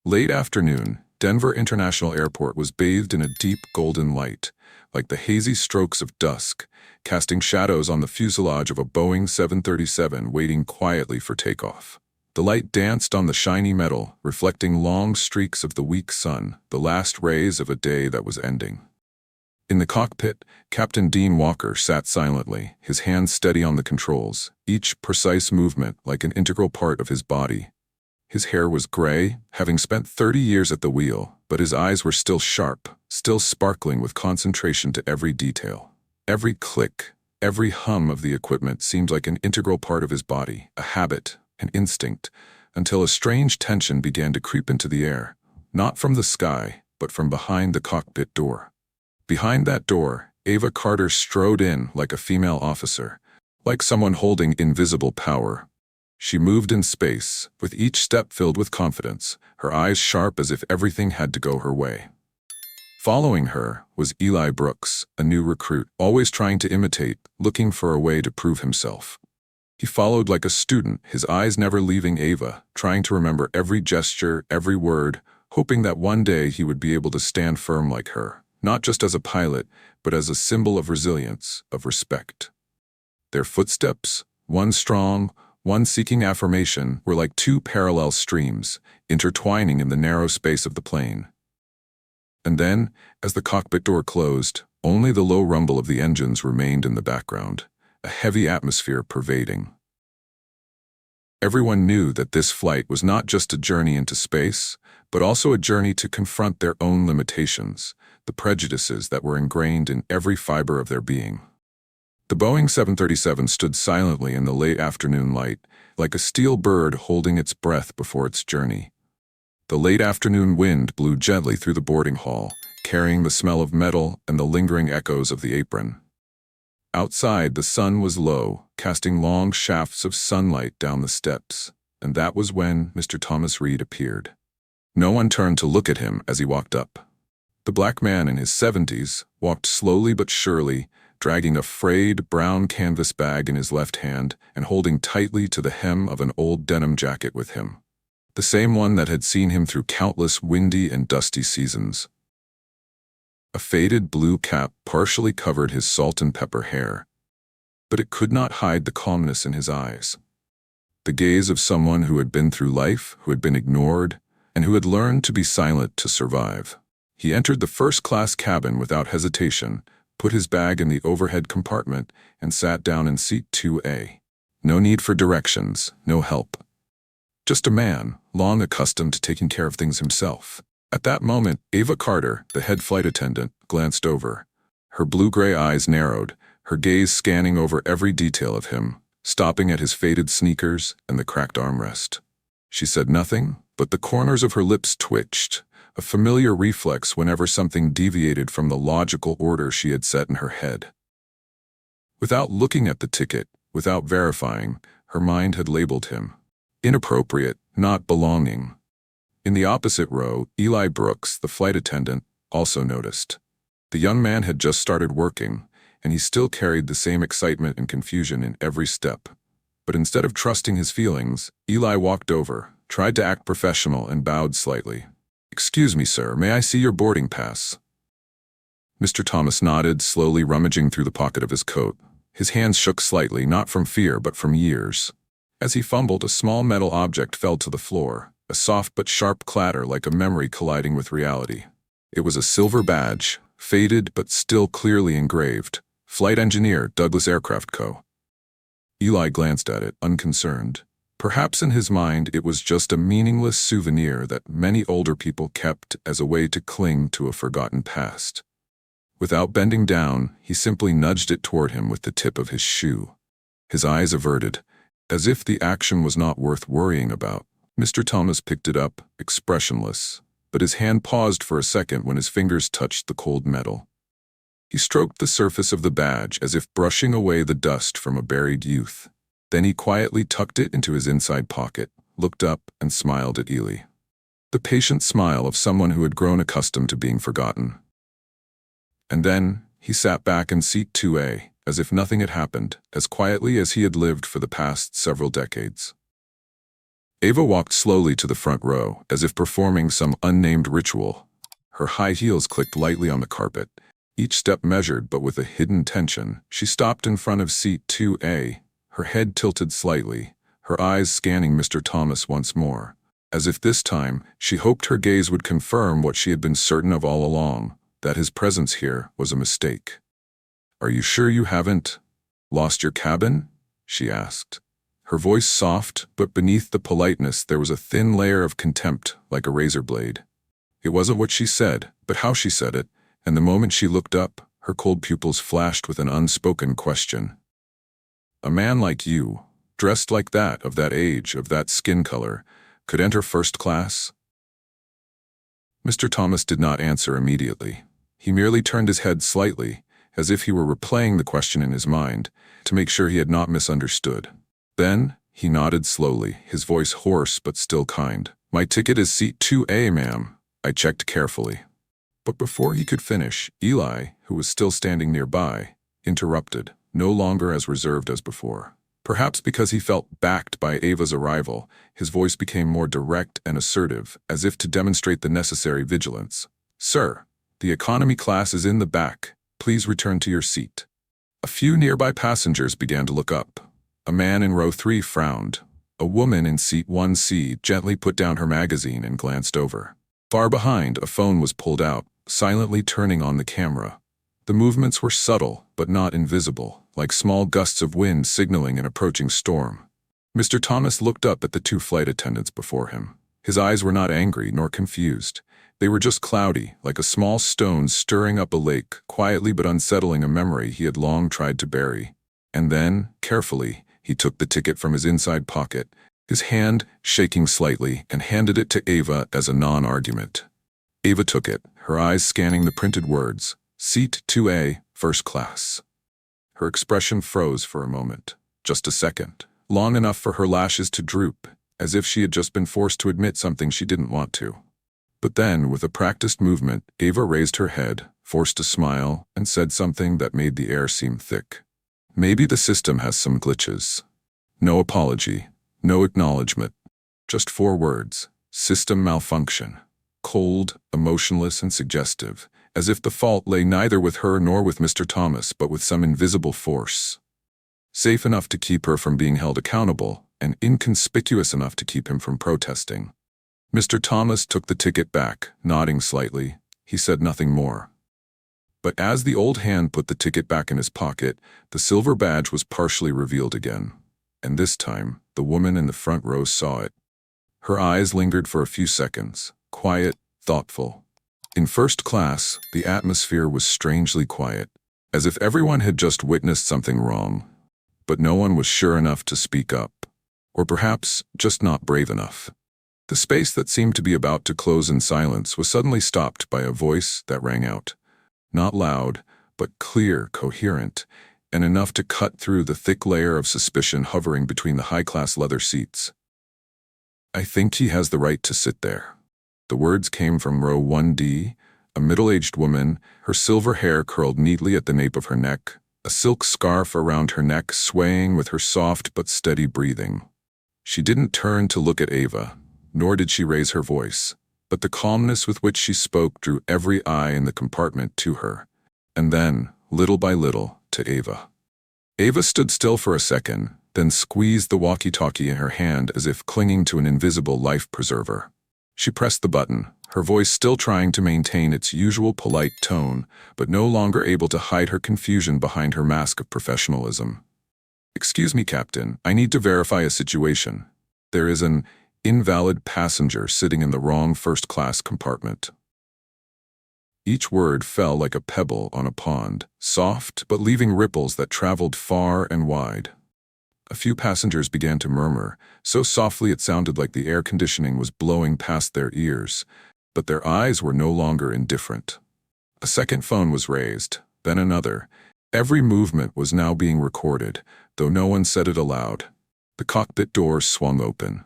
Late afternoon, Denver International Airport was bathed in a deep golden light, like the hazy strokes of dusk, casting shadows on the fuselage of a Boeing 737 waiting quietly for takeoff. The light danced on the shiny metal, reflecting long streaks of the weak sun, the last rays of a day that was ending. In the cockpit, Captain Dean Walker sat silently, his hands steady on the controls, each precise movement like an integral part of his body. His hair was gray, having spent 30 years at the wheel, but his eyes were still sharp, still sparkling with concentration to every detail. Every click, every hum of the equipment seemed like an integral part of his body, a habit, an instinct, until a strange tension began to creep into the air, not from the sky, but from behind the cockpit door. Behind that door, Ava Carter strode in like a female officer, like someone holding invisible power. She moved in space, with each step filled with confidence, her eyes sharp as if everything had to go her way. Following her was Eli Brooks, a new recruit, always trying to imitate, looking for a way to prove himself. He followed like a student, his eyes never leaving Ava, trying to remember every gesture, every word, hoping that one day he would be able to stand firm like her, not just as a pilot, but as a symbol of resilience, of respect. Their footsteps, one strong, one seeking affirmation, were like two parallel streams, intertwining in the narrow space of the plane. And then, as the cockpit door closed, only the low rumble of the engines remained in the background, a heavy atmosphere pervading. Everyone knew that this flight was not just a journey into space, but also a journey to confront their own limitations, the prejudices that were ingrained in every fiber of their being. The Boeing 737 stood silently in the late afternoon light, like a steel bird holding its breath before its journey. The late afternoon wind blew gently through the boarding hall, carrying the smell of metal and the lingering echoes of the apron. Outside, the sun was low, casting long shafts of sunlight down the steps, and that was when Mr. Thomas Reed appeared. No one turned to look at him as he walked up. The black man in his 70s walked slowly but surely, dragging a frayed brown canvas bag in his left hand and holding tightly to the hem of an old denim jacket with him, the same one that had seen him through countless windy and dusty seasons. A faded blue cap partially covered his salt and pepper hair, but it could not hide the calmness in his eyes. The gaze of someone who had been through life, who had been ignored, and who had learned to be silent to survive. He entered the first-class cabin without hesitation, put his bag in the overhead compartment, and sat down in seat 2A. No need for directions, no help. Just a man, long accustomed to taking care of things himself. At that moment, Ava Carter, the head flight attendant, glanced over. Her blue-gray eyes narrowed, her gaze scanning over every detail of him, stopping at his faded sneakers and the cracked armrest. She said nothing, but the corners of her lips twitched, a familiar reflex whenever something deviated from the logical order she had set in her head. Without looking at the ticket, without verifying, her mind had labeled him. Inappropriate, not belonging. In the opposite row, Eli Brooks, the flight attendant, also noticed. The young man had just started working, and he still carried the same excitement and confusion in every step. But instead of trusting his feelings, Eli walked over, tried to act professional, and bowed slightly. "Excuse me, sir, may I see your boarding pass?" Mr. Thomas nodded, slowly rummaging through the pocket of his coat. His hands shook slightly, not from fear, but from years. As he fumbled, a small metal object fell to the floor, a soft but sharp clatter like a memory colliding with reality. It was a silver badge, faded but still clearly engraved. Flight Engineer, Douglas Aircraft Co. Eli glanced at it, unconcerned. Perhaps in his mind it was just a meaningless souvenir that many older people kept as a way to cling to a forgotten past. Without bending down, he simply nudged it toward him with the tip of his shoe. His eyes averted, as if the action was not worth worrying about. Mr. Thomas picked it up, expressionless, but his hand paused for a second when his fingers touched the cold metal. He stroked the surface of the badge as if brushing away the dust from a buried youth. Then he quietly tucked it into his inside pocket, looked up, and smiled at Eli. The patient smile of someone who had grown accustomed to being forgotten. And then, he sat back in seat 2A, as if nothing had happened, as quietly as he had lived for the past several decades. Ava walked slowly to the front row, as if performing some unnamed ritual. Her high heels clicked lightly on the carpet. Each step measured, but with a hidden tension. She stopped in front of seat 2A, her head tilted slightly, her eyes scanning Mr. Thomas once more, as if this time she hoped her gaze would confirm what she had been certain of all along, that his presence here was a mistake. "Are you sure you haven't lost your cabin?" she asked. Her voice soft, but beneath the politeness there was a thin layer of contempt, like a razor blade. It wasn't what she said, but how she said it, and the moment she looked up, her cold pupils flashed with an unspoken question. "A man like you, dressed like that, of that age, of that skin color, could enter first class?" Mr. Thomas did not answer immediately. He merely turned his head slightly, as if he were replaying the question in his mind, to make sure he had not misunderstood. Then, he nodded slowly, his voice hoarse but still kind. "My ticket is seat 2A, ma'am. I checked carefully." But before he could finish, Eli, who was still standing nearby, interrupted, no longer as reserved as before. Perhaps because he felt backed by Ava's arrival, his voice became more direct and assertive, as if to demonstrate the necessary vigilance. "Sir, the economy class is in the back. Please return to your seat." A few nearby passengers began to look up. A man in row 3 frowned. A woman in seat 1C gently put down her magazine and glanced over. Far behind, a phone was pulled out, silently turning on the camera. The movements were subtle, but not invisible, like small gusts of wind signaling an approaching storm. Mr. Thomas looked up at the 2 flight attendants before him. His eyes were not angry nor confused. They were just cloudy, like a small stone stirring up a lake, quietly but unsettling a memory he had long tried to bury. And then, carefully, he took the ticket from his inside pocket, his hand shaking slightly, and handed it to Ava as a non-argument. Ava took it, her eyes scanning the printed words, "Seat 2A, first class." Her expression froze for a moment, just a second, long enough for her lashes to droop, as if she had just been forced to admit something she didn't want to. But then, with a practiced movement, Ava raised her head, forced a smile, and said something that made the air seem thick. "Maybe the system has some glitches." No apology, no acknowledgement, just 4 words: system malfunction. Cold, emotionless, and suggestive, as if the fault lay neither with her nor with Mr. Thomas, but with some invisible force. Safe enough to keep her from being held accountable, and inconspicuous enough to keep him from protesting. Mr. Thomas took the ticket back, nodding slightly. He said nothing more. But as the old hand put the ticket back in his pocket, the silver badge was partially revealed again. And this time, the woman in the front row saw it. Her eyes lingered for a few seconds, quiet, thoughtful. In first class, the atmosphere was strangely quiet, as if everyone had just witnessed something wrong. But no one was sure enough to speak up. Or perhaps just not brave enough. The space that seemed to be about to close in silence was suddenly stopped by a voice that rang out. Not loud, but clear, coherent, and enough to cut through the thick layer of suspicion hovering between the high-class leather seats. "I think he has the right to sit there." The words came from row 1D, a middle-aged woman, her silver hair curled neatly at the nape of her neck, a silk scarf around her neck swaying with her soft but steady breathing. She didn't turn to look at Ava, nor did she raise her voice, but the calmness with which she spoke drew every eye in the compartment to her, and then, little by little, to Ava. Ava stood still for a second, then squeezed the walkie-talkie in her hand as if clinging to an invisible life preserver. She pressed the button, her voice still trying to maintain its usual polite tone, but no longer able to hide her confusion behind her mask of professionalism. "Excuse me, Captain, I need to verify a situation. There is an invalid passenger sitting in the wrong first-class compartment." Each word fell like a pebble on a pond, soft but leaving ripples that traveled far and wide. A few passengers began to murmur, so softly it sounded like the air conditioning was blowing past their ears, but their eyes were no longer indifferent. A second phone was raised, then another. Every movement was now being recorded, though no one said it aloud. The cockpit doors swung open.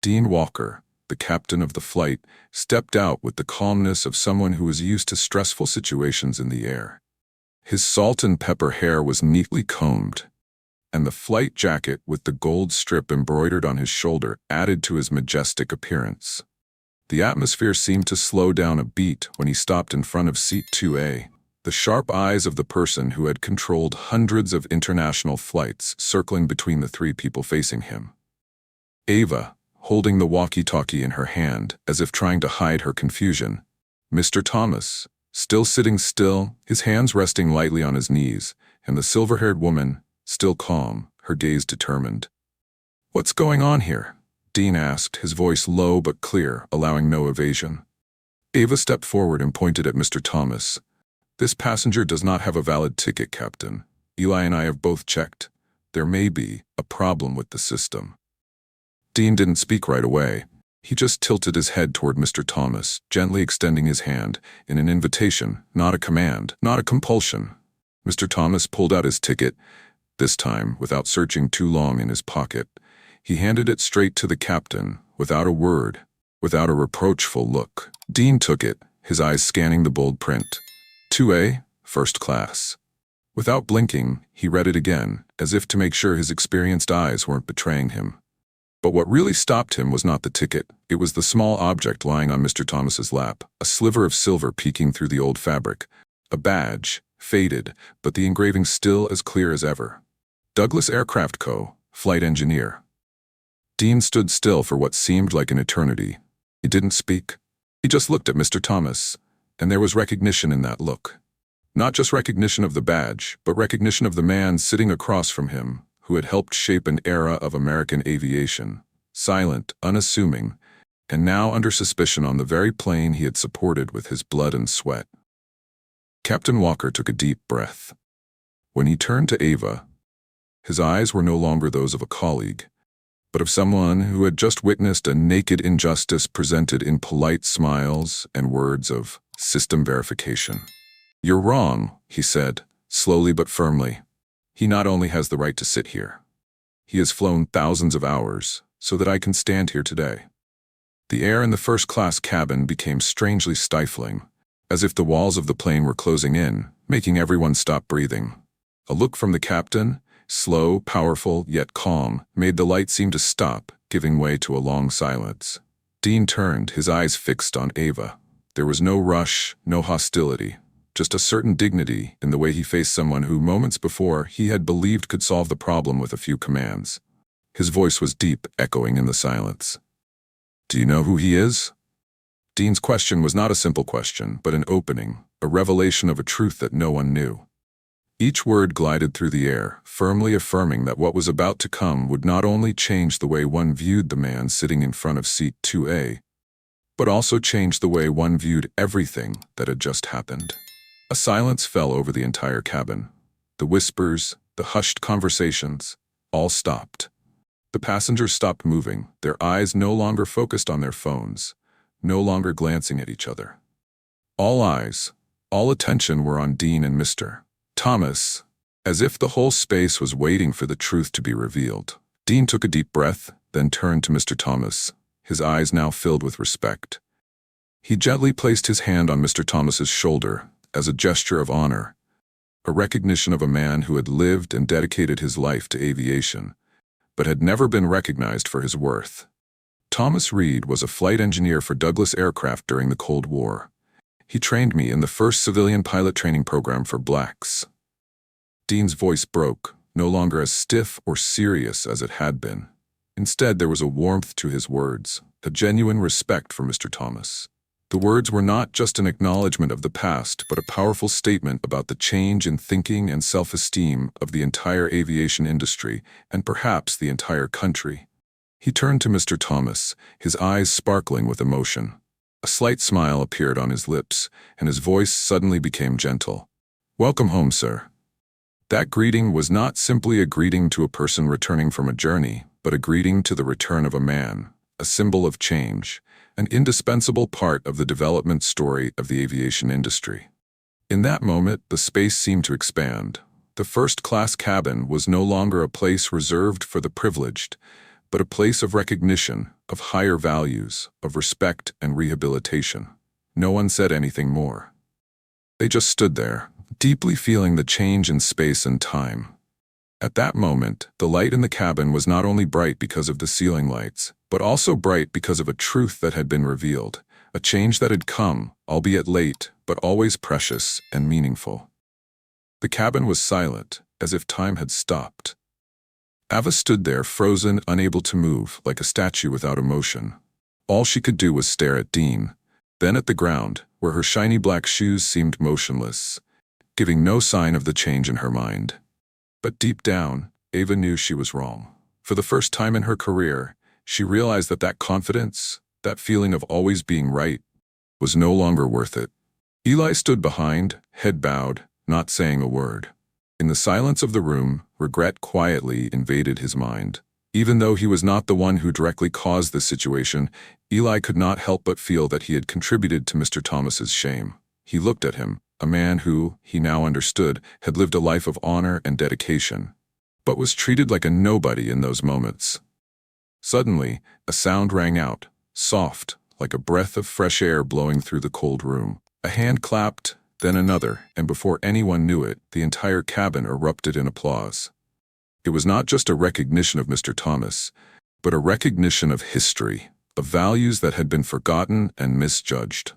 Dean Walker, the captain of the flight, stepped out with the calmness of someone who was used to stressful situations in the air. His salt and pepper hair was neatly combed. and the flight jacket with the gold strip embroidered on his shoulder added to his majestic appearance. The atmosphere seemed to slow down a beat when he stopped in front of seat 2A. The sharp eyes of the person who had controlled hundreds of international flights circling between the three people facing him. Ava, holding the walkie-talkie in her hand as if trying to hide her confusion. Mr. Thomas, still sitting still, his hands resting lightly on his knees, and the silver-haired woman, still calm, her gaze determined. "What's going on here?" Dean asked, his voice low but clear, allowing no evasion. Ava stepped forward and pointed at Mr. Thomas. "This passenger does not have a valid ticket, Captain. Eli and I have both checked. There may be a problem with the system." Dean didn't speak right away. He just tilted his head toward Mr. Thomas, gently extending his hand, in an invitation, not a command, not a compulsion. Mr. Thomas pulled out his ticket, this time without searching too long in his pocket. He handed it straight to the captain, without a word, without a reproachful look. Dean took it, his eyes scanning the bold print. 2A, first class. Without blinking, he read it again, as if to make sure his experienced eyes weren't betraying him. But what really stopped him was not the ticket. It was the small object lying on Mr. Thomas's lap, a sliver of silver peeking through the old fabric. A badge, faded, but the engraving still as clear as ever. Douglas Aircraft Co., flight engineer. Dean stood still for what seemed like an eternity. He didn't speak. He just looked at Mr. Thomas, and there was recognition in that look. Not just recognition of the badge, but recognition of the man sitting across from him, who had helped shape an era of American aviation, silent, unassuming, and now under suspicion on the very plane he had supported with his blood and sweat. Captain Walker took a deep breath. When he turned to Ava, his eyes were no longer those of a colleague, but of someone who had just witnessed a naked injustice presented in polite smiles and words of system verification. "You're wrong," he said, slowly but firmly. "He not only has the right to sit here. He has flown thousands of hours so that I can stand here today." The air in the first-class cabin became strangely stifling, as if the walls of the plane were closing in, making everyone stop breathing. A look from the captain, slow, powerful, yet calm, made the light seem to stop, giving way to a long silence. Dean turned, his eyes fixed on Ava. There was no rush, no hostility, just a certain dignity in the way he faced someone who moments before he had believed could solve the problem with a few commands. His voice was deep, echoing in the silence. "Do you know who he is?" Dean's question was not a simple question, but an opening, a revelation of a truth that no one knew. Each word glided through the air, firmly affirming that what was about to come would not only change the way one viewed the man sitting in front of seat 2A, but also change the way one viewed everything that had just happened. A silence fell over the entire cabin. The whispers, the hushed conversations, all stopped. The passengers stopped moving, their eyes no longer focused on their phones, no longer glancing at each other. All eyes, all attention were on Dean and Mr. Thomas, as if the whole space was waiting for the truth to be revealed. Dean took a deep breath, then turned to Mr. Thomas, his eyes now filled with respect. He gently placed his hand on Mr. Thomas's shoulder, as a gesture of honor, a recognition of a man who had lived and dedicated his life to aviation, but had never been recognized for his worth. Thomas Reed was a flight engineer for Douglas Aircraft during the Cold War. He trained me in the first civilian pilot training program for blacks. Dean's voice broke, no longer as stiff or serious as it had been. Instead, there was a warmth to his words, a genuine respect for Mr. Thomas. The words were not just an acknowledgement of the past, but a powerful statement about the change in thinking and self-esteem of the entire aviation industry, and perhaps the entire country. He turned to Mr. Thomas, his eyes sparkling with emotion. A slight smile appeared on his lips, and his voice suddenly became gentle. "Welcome home, sir." That greeting was not simply a greeting to a person returning from a journey, but a greeting to the return of a man, a symbol of change, an indispensable part of the development story of the aviation industry. In that moment, the space seemed to expand. The first-class cabin was no longer a place reserved for the privileged, but a place of recognition, of higher values, of respect and rehabilitation. No one said anything more. They just stood there, deeply feeling the change in space and time. At that moment, the light in the cabin was not only bright because of the ceiling lights, but also bright because of a truth that had been revealed, a change that had come, albeit late, but always precious and meaningful. The cabin was silent, as if time had stopped. Ava stood there, frozen, unable to move, like a statue without emotion. All she could do was stare at Dean, then at the ground, where her shiny black shoes seemed motionless, giving no sign of the change in her mind. But deep down, Ava knew she was wrong. For the first time in her career, she realized that confidence, that feeling of always being right, was no longer worth it. Eli stood behind, head bowed, not saying a word. In the silence of the room, regret quietly invaded his mind. Even though he was not the one who directly caused the situation, Eli could not help but feel that he had contributed to Mr. Thomas's shame. He looked at him, a man who, he now understood, had lived a life of honor and dedication, but was treated like a nobody in those moments. Suddenly, a sound rang out, soft, like a breath of fresh air blowing through the cold room. A hand clapped, then another, and before anyone knew it, the entire cabin erupted in applause. It was not just a recognition of Mr. Thomas, but a recognition of history, of values that had been forgotten and misjudged.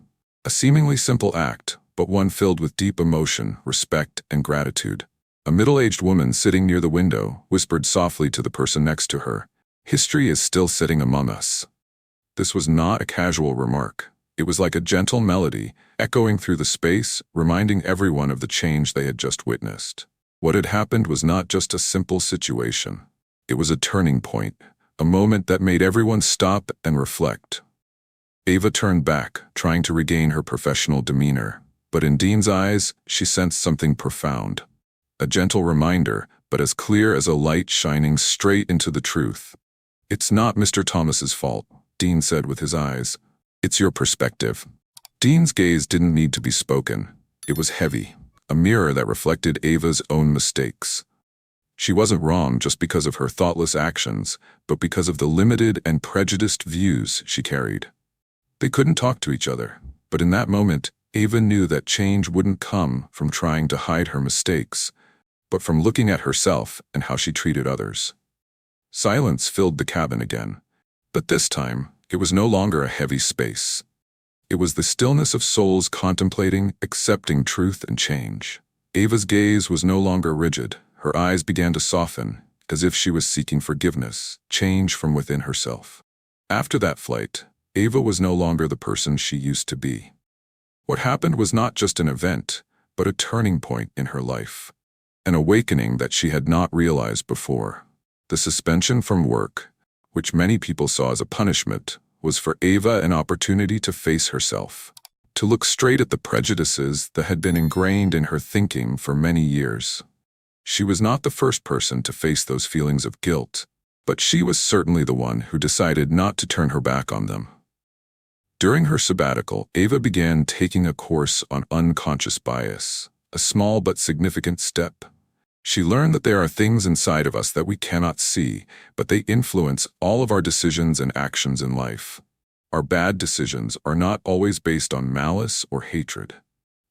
A seemingly simple act, but one filled with deep emotion, respect, and gratitude. A middle-aged woman sitting near the window whispered softly to the person next to her, "History is still sitting among us." This was not a casual remark. It was like a gentle melody, echoing through the space, reminding everyone of the change they had just witnessed. What had happened was not just a simple situation. It was a turning point, a moment that made everyone stop and reflect. Ava turned back, trying to regain her professional demeanor, but in Dean's eyes, she sensed something profound. A gentle reminder, but as clear as a light shining straight into the truth. "It's not Mr. Thomas's fault," Dean said with his eyes. "It's your perspective." Dean's gaze didn't need to be spoken. It was heavy, a mirror that reflected Ava's own mistakes. She wasn't wrong just because of her thoughtless actions, but because of the limited and prejudiced views she carried. They couldn't talk to each other, but in that moment, Ava knew that change wouldn't come from trying to hide her mistakes, but from looking at herself and how she treated others. Silence filled the cabin again, but this time, it was no longer a heavy space. It was the stillness of souls contemplating, accepting truth and change. Ava's gaze was no longer rigid. Her eyes began to soften, as if she was seeking forgiveness, change from within herself. After that flight, Ava was no longer the person she used to be. What happened was not just an event, but a turning point in her life. An awakening that she had not realized before. The suspension from work, which many people saw as a punishment, was for Ava an opportunity to face herself, to look straight at the prejudices that had been ingrained in her thinking for many years. She was not the first person to face those feelings of guilt, but she was certainly the one who decided not to turn her back on them. During her sabbatical, Ava began taking a course on unconscious bias, a small but significant step. She learned that there are things inside of us that we cannot see, but they influence all of our decisions and actions in life. Our bad decisions are not always based on malice or hatred.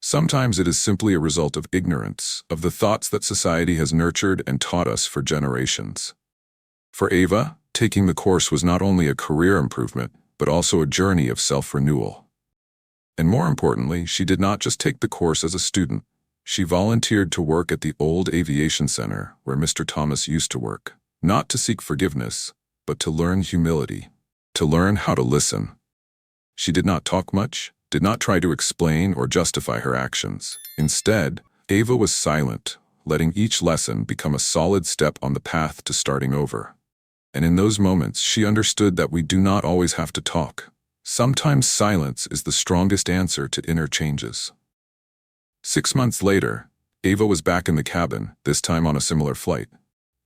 Sometimes it is simply a result of ignorance, of the thoughts that society has nurtured and taught us for generations. For Ava, taking the course was not only a career improvement, but also a journey of self-renewal. And more importantly, she did not just take the course as a student. She volunteered to work at the old aviation center where Mr. Thomas used to work, not to seek forgiveness, but to learn humility, to learn how to listen. She did not talk much, did not try to explain or justify her actions. Instead, Ava was silent, letting each lesson become a solid step on the path to starting over. And in those moments, she understood that we do not always have to talk. Sometimes silence is the strongest answer to inner changes. 6 months later, Ava was back in the cabin, this time on a similar flight.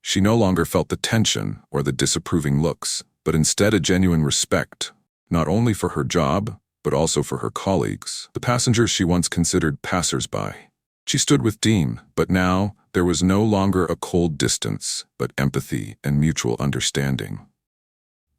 She no longer felt the tension or the disapproving looks, but instead a genuine respect, not only for her job, but also for her colleagues, the passengers she once considered passers-by. She stood with Dean, but now there was no longer a cold distance, but empathy and mutual understanding.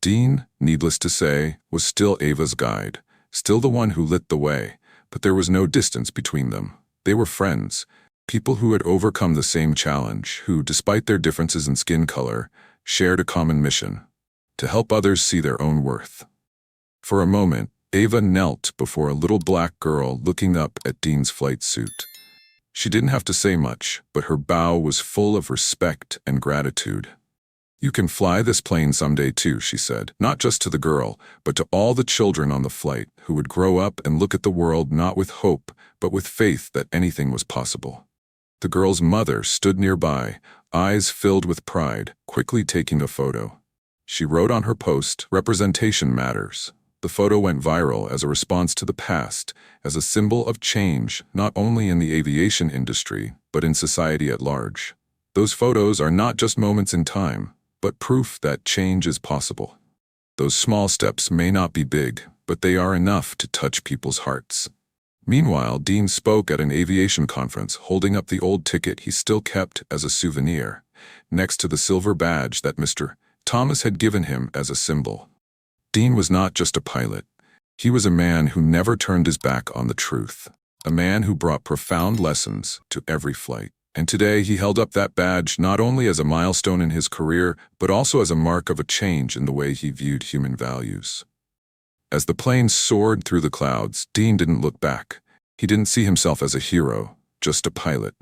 Dean, needless to say, was still Ava's guide, still the one who lit the way, but there was no distance between them. They were friends, People who had overcome the same challenge, who, despite their differences in skin color, shared a common mission: to help others see their own worth. For a moment, Ava knelt before a little black girl looking up at Dean's flight suit. She didn't have to say much, but her bow was full of respect and gratitude. "You can fly this plane someday too," she said, not just to the girl, but to all the children on the flight who would grow up and look at the world not with hope, but with faith that anything was possible. The girl's mother stood nearby, eyes filled with pride, quickly taking a photo. She wrote on her post, "Representation matters." The photo went viral as a response to the past, as a symbol of change not only in the aviation industry, but in society at large. Those photos are not just moments in time, but proof that change is possible. Those small steps may not be big, but they are enough to touch people's hearts. Meanwhile, Dean spoke at an aviation conference, holding up the old ticket he still kept as a souvenir, next to the silver badge that Mr. Thomas had given him as a symbol. Dean was not just a pilot. He was a man who never turned his back on the truth, a man who brought profound lessons to every flight. And today he held up that badge not only as a milestone in his career, but also as a mark of a change in the way he viewed human values. As the plane soared through the clouds, Dean didn't look back. He didn't see himself as a hero, just a pilot.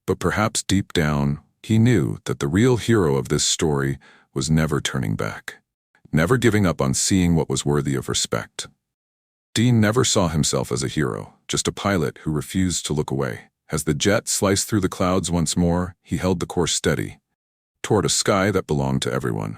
But perhaps deep down, he knew that the real hero of this story was never turning back, never giving up on seeing what was worthy of respect. Dean never saw himself as a hero, just a pilot who refused to look away. As the jet sliced through the clouds once more, he held the course steady, toward a sky that belonged to everyone.